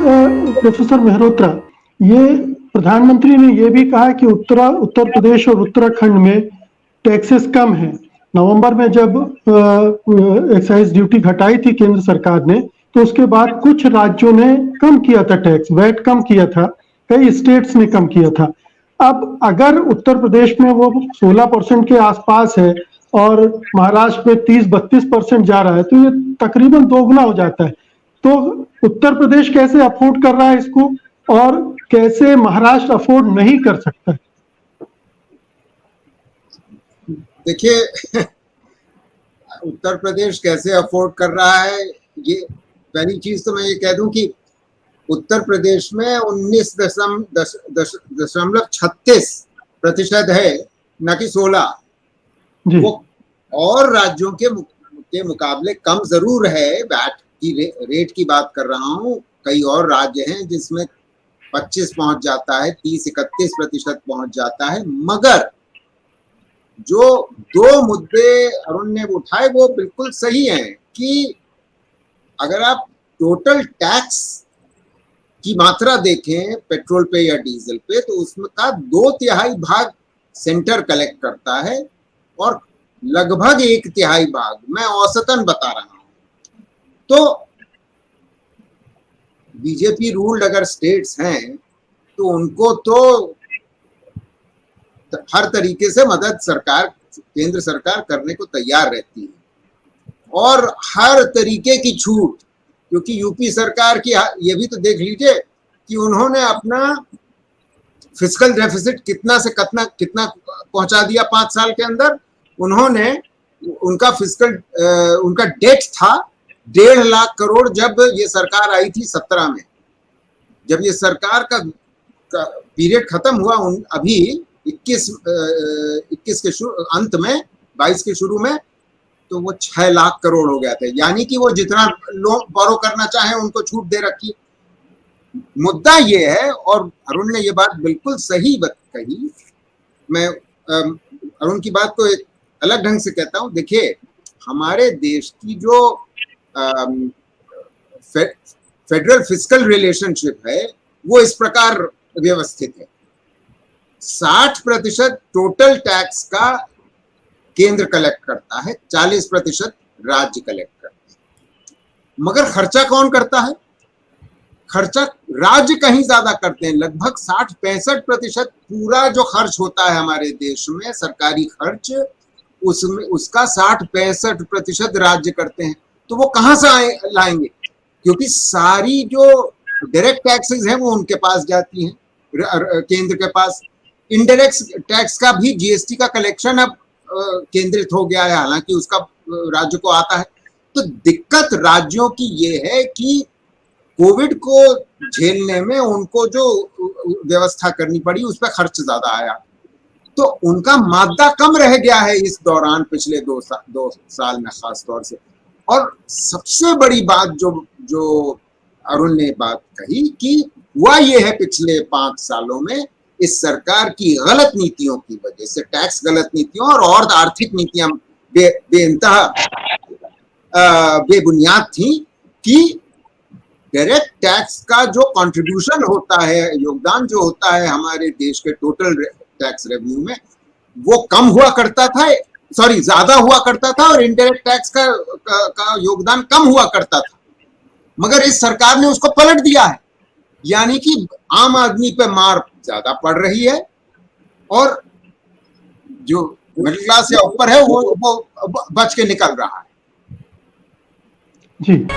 Professor Mehrotra, ये प्रधानमंत्री ने ये भी कहा कि उत्तर प्रदेश और उत्तराखंड में टैक्सेस कम है। नवंबर में जब एक्साइज ड्यूटी घटाई थी केंद्र सरकार ने, तो उसके बाद कुछ राज्यों ने कम किया था टैक्स, वैट कम किया था, कई स्टेट्स ने कम किया था। अब अगर उत्तर प्रदेश में वो 16% के आसपास है और महाराष्ट्र में 30-32% जा रहा है, तो ये तकरीबन दोगुना हो जाता है। तो उत्तर प्रदेश कैसे अफोर्ड कर रहा है इसको, और कैसे महाराष्ट्र अफोर्ड नहीं कर सकता है? देखिए, उत्तर प्रदेश कैसे अफोर्ड कर रहा है, ये पहली चीज तो मैं ये कह दूं कि उत्तर प्रदेश में 19.36% है, न कि 16। वो और राज्यों के मुकाबले कम जरूर है। वैट की रेट की बात कर रहा हूँ, कई और राज्य हैं जिसमें 25 पहुंच जाता है, 30-31% पहुंच जाता है। मगर जो दो मुद्दे अरुण ने उठाए वो बिल्कुल सही हैं कि अगर आप टोटल टैक्स की मात्रा देखें पेट्रोल पे या डीजल पे, तो उसमें का 2/3 भाग सेंटर कलेक्ट करता है और लगभग 1/3 भाग, मैं औसतन बता रहा हूं, तो बीजेपी रूल्ड अगर स्टेट्स हैं तो उनको तो हर तरीके से मदद सरकार, केंद्र सरकार करने को तैयार रहती है, और हर तरीके की छूट। क्योंकि यूपी सरकार की ये भी तो देख लीजिए कि उन्होंने अपना फिस्कल डेफिसिट कितना से कितना पहुंचा दिया 5 साल के अंदर। उन्होंने उनका डेट था 1.5 लाख करोड़ जब ये सरकार आई थी 17 में। जब ये सरकार का पीरियड खत्म हुआ अभी 21 के अंत में, 22 के शुरू में, तो वो 6 लाख करोड़ हो गया था। यानी कि वो जितना लोन बोरो करना चाहे उनको छूट दे रखी। मुद्दा ये है, और अरुण ने ये बात बिल्कुल सही कही, मैं अरुण की बात को एक अलग ढंग से कहता हूं। देखिए, हमारे देश की जो फेडरल फिस्कल रिलेशनशिप है वो इस प्रकार व्यवस्थित है। 60% टोटल टैक्स का केंद्र कलेक्ट करता है, 40% राज्य कलेक्ट करता है। मगर खर्चा कौन करता है? खर्चा राज्य कहीं ज्यादा करते हैं। लगभग 60-65% पूरा जो खर्च होता है हमारे देश में सरकारी खर्च, उसमें उसका 60-65% राज्य करते हैं। तो वो कहां से लाएंगे? क्योंकि सारी जो डायरेक्ट टैक्सेस हैं वो उनके पास जाती हैं, केंद्र के पास। इनडायरेक्ट टैक्स का भी, जीएसटी का कलेक्शन अब केंद्रित हो गया है, हालांकि उसका राज्य को आता है। तो दिक्कत राज्यों की ये है कि कोविड को झेलने में उनको जो व्यवस्था करनी पड़ी उस पर खर्च ज्यादा आया, तो उनका मादा कम रह गया है इस दौरान, पिछले 2 साल में खास तौर से। और सबसे बड़ी बात जो अरुण ने बात कही कि हुआ ये है पिछले 5 सालों में इस सरकार की गलत नीतियों की वजह से, टैक्स गलत नीतियों और आर्थिक नीतियां बेइंतहा बेबुनियाद थी, कि डायरेक्ट टैक्स का जो कंट्रीब्यूशन होता है, योगदान जो होता है हमारे देश के टोटल टैक्स रेवेन्यू में, वो कम हुआ करता था, ज्यादा हुआ करता था, और इनडायरेक्ट टैक्स का योगदान कम हुआ करता था। मगर इस सरकार ने उसको पलट दिया है, यानी कि आम आदमी पे मार ज्यादा पड़ रही है, और जो मिडिल क्लास या ऊपर है वो बच के निकल रहा है। जी।